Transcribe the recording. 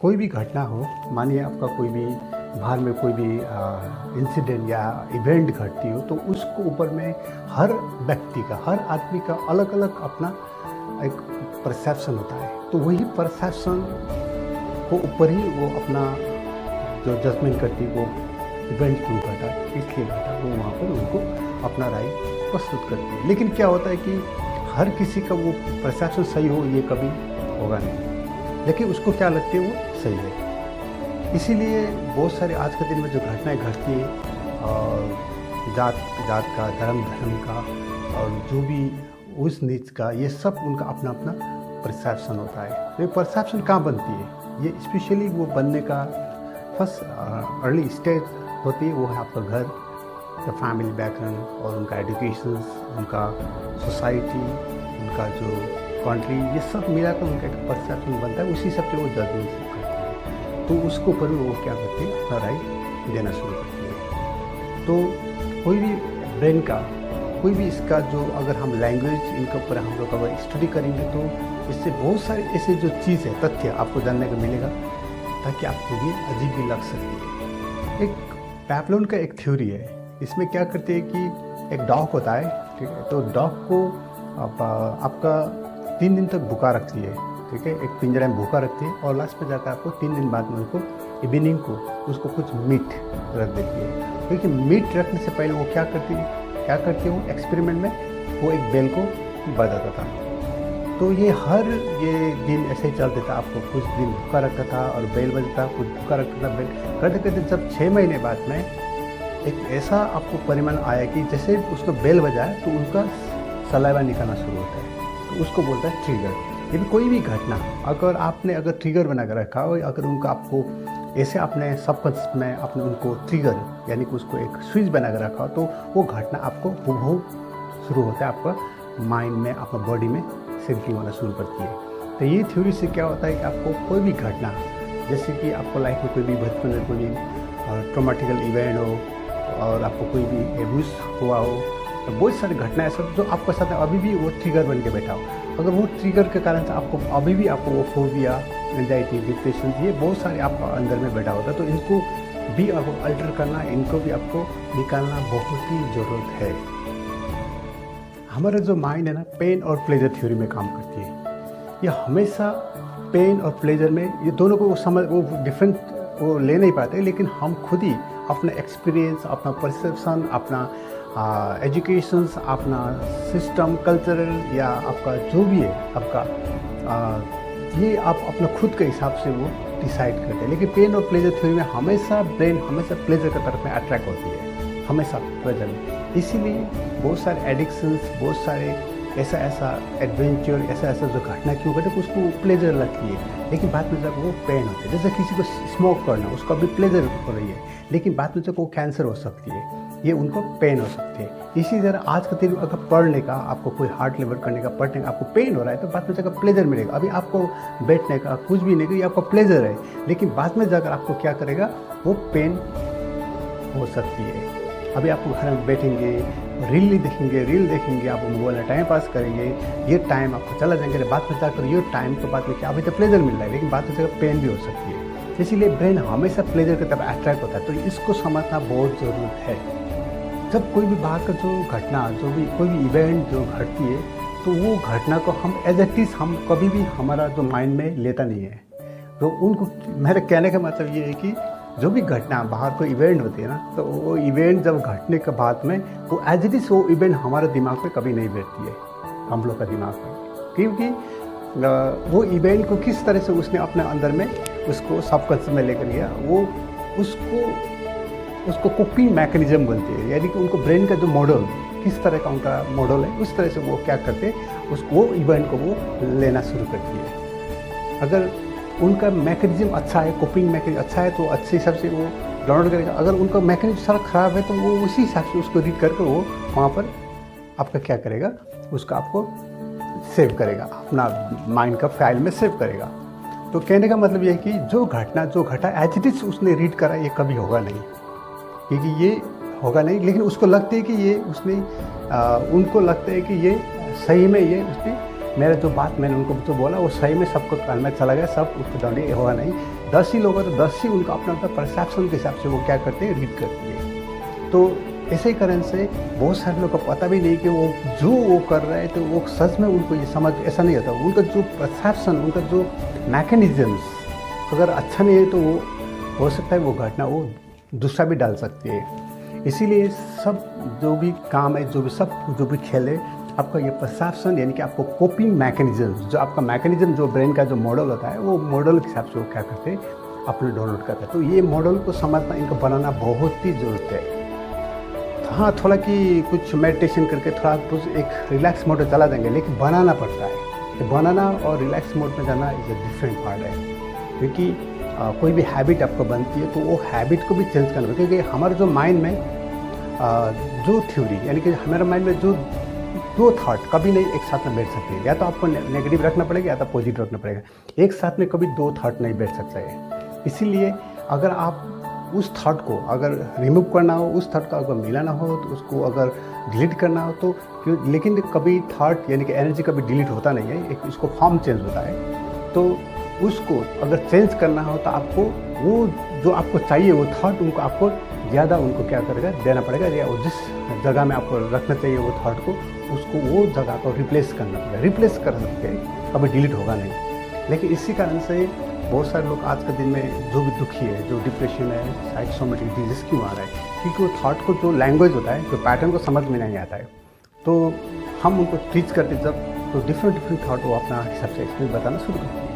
कोई भी घटना हो, मानिए आपका कोई भी बाहर में कोई भी इंसिडेंट या इवेंट घटती हो, तो उसको ऊपर में हर व्यक्ति का, हर आदमी का अलग अलग अपना एक परसेप्शन होता है। तो वही परसेप्शन को ऊपर ही वो अपना जो जजमेंट करती है, वो इवेंट क्यों घटा, इसलिए घटा, वो वहाँ पर उनको अपना राय प्रस्तुत करती है। लेकिन क्या होता है कि हर किसी का वो परसेप्शन सही हो, ये कभी होगा नहीं, लेकिन उसको क्या लगती है वो सही है। इसीलिए बहुत सारे आज के दिन में जो घटनाएं घटती हैं, और जात का, धर्म का, और जो भी उस नीच का, ये सब उनका अपना अपना परसेप्शन होता है। तो ये परसेप्शन कहाँ बनती है, ये स्पेशली वो बनने का फर्स्ट अर्ली स्टेज होती है, वो है आपका घर, का फैमिली बैकग्राउंड और उनका एजुकेशन, उनका सोसाइटी, उनका जो कंट्री, ये सब मिलाकर उनका एक परसेप्शन बनता है। उसी सब पे वो जजमेंट करते हैं, तो उसको पर वो क्या करते हैं, अपना राय देना शुरू करते हैं। तो कोई भी ब्रेन का, कोई भी इसका जो, अगर हम लैंग्वेज इनके ऊपर हम लोग अगर स्टडी करेंगे, तो इससे बहुत सारे ऐसे जो चीज़ है, तथ्य आपको जानने को मिलेगा, ताकि आपको ये अजीब भी लग सकती है। एक पैवलोव का एक थ्योरी है, इसमें क्या करते हैं कि एक डॉग होता है, ठीक है, तो डॉग को आपका 3 दिन तक भूखा रखती है, ठीक है, एक पिंजरे में भूखा रखती है, और लास्ट में जाकर आपको 3 दिन बाद में उनको इवनिंग को उसको कुछ मीट रख देती है। लेकिन मीट रखने से पहले वो क्या करती है वो एक्सपेरिमेंट में वो एक बेल को बजाता था। तो ये दिन ऐसे ही चलता था, आपको कुछ दिन भूखा रखता था और बेल बजता, कुछ भूखा रखता था, बेल करते करते जब 6 महीने बाद में एक ऐसा आपको परिणाम आया कि जैसे उसको बेल बजाए तो उनका सलाइवा निकलना शुरू होता है, तो उसको बोलता है ट्रिगर। ये भी कोई भी घटना, अगर ट्रिगर बना कर रखा हो, अगर उनका आपको ऐसे अपने सबकॉन्शियस में आपने उनको ट्रिगर यानी कि उसको एक स्विच बना कर रखा हो, तो वो घटना आपको हूबहू शुरू होता है, आपका माइंड में, आपका बॉडी में सिंकिंग होना शुरू करती है। तो ये थ्योरी से क्या होता है कि आपको कोई भी घटना, जैसे कि आपको लाइफ में कोई भी बचपन में कोई भी ट्रॉमेटिकल इवेंट हो, और आपको कोई भी एब्यूज हुआ हो, तो बहुत सारी घटनाएं सब जो आपके साथ अभी भी वो ट्रिगर बन के बैठा हो, अगर वो ट्रिगर के कारण से आपको अभी भी आपको वो फोबिया, एंजाइटी, डिप्रेशन, ये बहुत सारे आपका अंदर में बैठा होता है, तो इनको भी आपको अल्टर करना, इनको भी आपको निकालना बहुत ही ज़रूरत है। हमारा जो माइंड है ना, पेन और प्लेजर थ्योरी में काम करती है। ये हमेशा पेन और प्लेजर में, ये दोनों को वो डिफरेंट वो ले नहीं पाते, लेकिन हम खुद ही अपना एक्सपीरियंस, अपना परसेप्शन, अपना एजुकेशंस, अपना सिस्टम, कल्चरल, या आपका जो भी है आपका, ये आप अपना खुद के हिसाब से वो डिसाइड करते हैं। लेकिन पेन और प्लेजर थ्योरी में हमेशा ब्रेन हमेशा प्लेजर की तरफ में अट्रैक्ट होती है, हमेशा प्लेजर में। इसीलिए बहुत सारे एडिक्शंस, बहुत सारे ऐसा एडवेंचर, ऐसा जो घटना क्यों घटे, उसको प्लेजर लगती है, लेकिन बाद में जब वो पेन होती है। जैसे किसी को स्मोक करना, उसको अभी प्लेजर हो रही है, लेकिन बाद में जब वो कैंसर हो सकती है, ये उनको पेन हो सकती है। इसी तरह आज के दिन अगर पढ़ने का, आपको कोई हार्ड लेबर करने का, पढ़ने का आपको पेन हो रहा है, तो बाद में जाकर प्लेजर मिलेगा। अभी आपको बैठने का कुछ भी नहीं, ये आपका प्लेजर है, लेकिन बाद में जाकर आपको क्या करेगा, वो पेन हो सकती है। अभी आप घर में बैठेंगे, रील देखेंगे, आप मोबाइल में टाइम पास करेंगे, ये टाइम आपको चला जाएंगे, बाद में जाकर ये टाइम के बाद में क्या, अभी तो प्लेजर मिल रहा है, लेकिन बाद में जाकर पेन भी हो सकती है। इसीलिए ब्रेन हमेशा प्लेजर की तरफ अट्रैक्ट होता है, तो इसको समझना बहुत ज़रूरी है। जब कोई भी बाहर का जो घटना, कोई भी इवेंट जो घटती है, तो वो घटना को हम एज इट इज़, हम कभी भी हमारा जो माइंड में लेता नहीं है। तो उनको मेरे कहने का मतलब ये है कि जो भी घटना बाहर कोई इवेंट होती है ना, तो वो इवेंट जब घटने के बाद में वो एज इट इज़ वो इवेंट हमारे दिमाग में कभी नहीं बैठती है, हम लोग का दिमाग में, क्योंकि वो इवेंट को किस तरह से उसने अपने अंदर में उसको सबकॉन्शियस में लेकर गया, वो उसको कोपिंग मैकेनिज्म बोलते हैं, यानी कि उनको ब्रेन का जो मॉडल, किस तरह का उनका मॉडल है, उस तरह से वो क्या करते हैं, वो इवेंट को वो लेना शुरू करती है। अगर उनका मैकेनिज्म अच्छा है, कोपिंग मैकेनिज्म अच्छा है, तो अच्छे हिसाब से वो डाउनलोड करेगा। अगर उनका मैकेनिज्म सारा ख़राब है, तो वो उसी हिसाब से उसको रीड करके वो वहाँ पर आपका क्या करेगा, उसका आपको सेव करेगा, अपना माइंड का फाइल में सेव करेगा। तो कहने का मतलब ये है कि जो घटा एज इट इज़ उसने रीड करा, ये कभी होगा नहीं, क्योंकि ये होगा नहीं। लेकिन उसको लगता है कि ये उनको लगता है कि ये सही में ये उसने मेरा जो बात मैंने उनको जो बोला वो सही में सबको कान में चला गया, सब उसको दंडी होगा नहीं। 10 ही लोग हैं तो 10 ही उनका अपना अपना परसेप्शन के हिसाब से वो क्या करते हैं, रीड करते हैं। तो ऐसे ही करने से बहुत सारे लोग को पता भी नहीं कि वो जो वो कर रहे हैं तो वो सच में उनको ये समझ ऐसा नहीं आता। उनका जो परसेप्शन, उनका जो मैकेनिज़म्स अगर अच्छा नहीं है तो वो हो सकता है वो घटना वो दूसरा भी डाल सकती है। इसीलिए सब जो भी काम है, जो भी खेल है, आपका ये परसेप्शन यानी कि आपको कोपिंग मैकेनिज्म, जो आपका मैकेनिज्म जो ब्रेन का जो मॉडल होता है, वो मॉडल के हिसाब से वो क्या करते हैं, अपने डाउनलोड करते हैं। तो ये मॉडल को समझना, इनको बनाना बहुत ही ज़रूरत है। तो हाँ, थोड़ा कि कुछ मेडिटेशन करके थोड़ा कुछ एक रिलैक्स मोड में चला जाएंगे, लेकिन बनाना पड़ता है। तो बनाना और रिलैक्स मोड में जाना इज़ अ डिफरेंट पार्ट है। क्योंकि कोई भी हैबिट आपको बनती है तो वो हैबिट को भी चेंज करना पड़ेगा। क्योंकि हमारे जो माइंड में जो थ्योरी यानी कि हमारे माइंड में जो दो थॉट कभी नहीं एक साथ में बैठ सकते हैं। या तो आपको नेगेटिव रखना पड़ेगा या तो पॉजिटिव रखना पड़ेगा। एक साथ में कभी दो थॉट नहीं बैठ सकता है। इसीलिए अगर आप उस थॉट को अगर रिमूव करना हो, उस थॉट को अगर मिलाना हो, तो उसको अगर डिलीट करना हो तो लेकिन कभी थॉट यानी कि एनर्जी कभी डिलीट होता नहीं है, एक उसको फॉर्म चेंज होता है। तो उसको अगर चेंज करना हो तो आपको वो जो आपको चाहिए वो थॉट उनको आपको ज़्यादा उनको क्या करेगा, देना पड़ेगा। या जिस जगह में आपको रखना चाहिए वो थॉट को, उसको वो जगह को रिप्लेस करना पड़ेगा। रिप्लेस कर सकते हैं, कभी डिलीट होगा नहीं। लेकिन इसी कारण से बहुत सारे लोग आज के दिन में जो भी दुखी है, जो डिप्रेशन है, साइकोसोमेटिक डिजीज़ क्यों आ रहा है, क्योंकि वो थॉट को जो लैंग्वेज होता है, जो पैटर्न को समझ में नहीं आता है। तो हम उनको टीच करते जब तो डिफरेंट थॉट वो अपना हिसाब से एक्सपीरियंस बताना शुरू करते हैं।